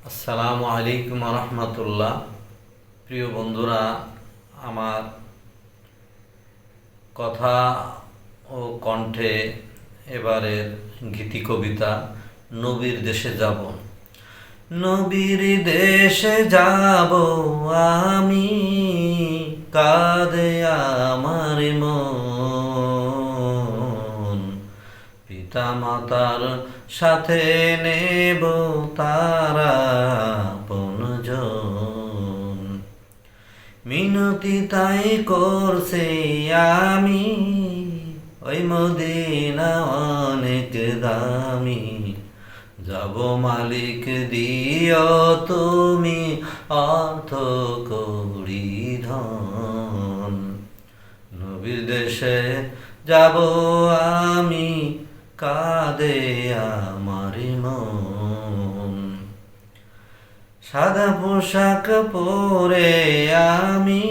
আসসালামু আলাইকুম রহমতুল্লাহ। প্রিয় বন্ধুরা, আমার কথা ও কণ্ঠে এবারের গীতি কবিতা নবীর দেশে যাব। নবীর দেশে যাব আমি, কাঁদে আমার মন। পিতা মাতার সাথে নেব তারা আপনজন। মিনতি তাই করছে আমি, ওই মদিনা অনেক দামি। যাব মালিক দিও তুমি অর্থ করি ধন। নবীর দেশে যাব আমি, কাঁদে আমার মন। সাদা পোশাক পরে আমি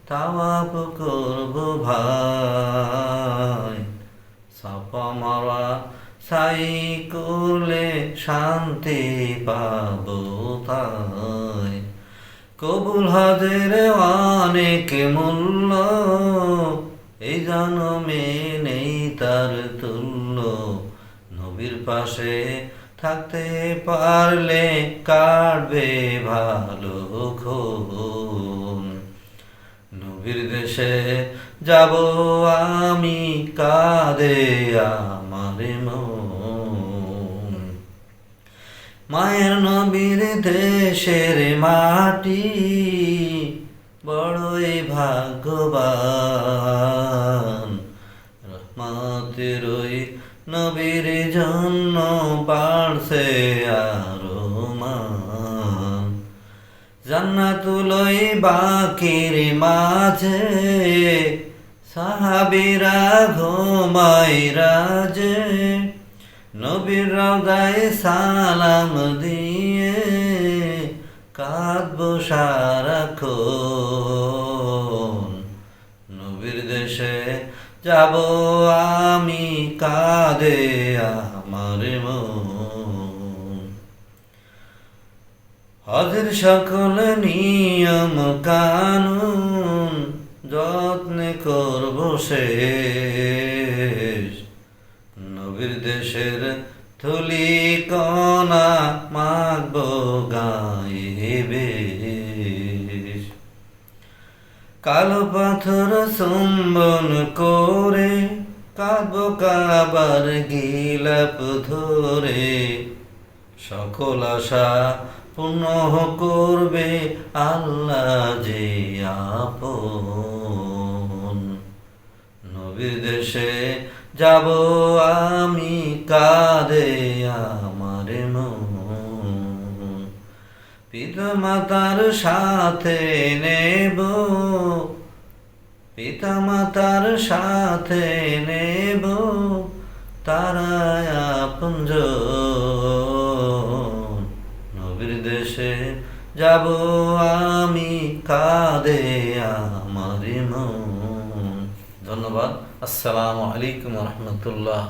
তাওয়াফ করব ভাই। সাফা মারা সাই করলে শান্তি পাবো তাই। কবুল হজের অনেক মূল্য, এই জন্মে নেই তার তুল্য। নবীর পাশে থাকতে পারলে কাটবে ভালো ক্ষণ। নবীর দেশে যাব আমি, কাঁদে আমার মন। মায়ের নবীর দেশের মাটি বড়ই ভাগ্যবান। রহমতের ওই নবীর জন্য বাড়ছে আরো মান। জান্নাতুল ওই বাকির মাঝে সাহাবীরা ঘুমায় রাজে। নবীর রওজায় সালাম দিয়ে কাঁদবো সারাক্ষণ। নবীর দেশে যাব আমি, কাঁদে আমার মন। হজের সকল নিয়ম কানুন যত্নে করব শেষ। নবীর দেশের ধুলি কণা মাখব গায়ে বেশ। কালো পাথর চুম্বন করে কাঁদব কাবার গিলাপ ধরে। সকল আশা পূর্ণ করবে আল্লাহ যে আপন। নবীর দেশে যাব আমি, কাঁদে আমার মন। পিতা মাতার সাথে নেব, পিতা মাতার সাথে নেব তারা আপনজন। নবীর দেশে যাব আমি, কাঁদে আমার মন। ধন্যবাদ। আসসালামু আলাইকুম রহমতুল্লাহ।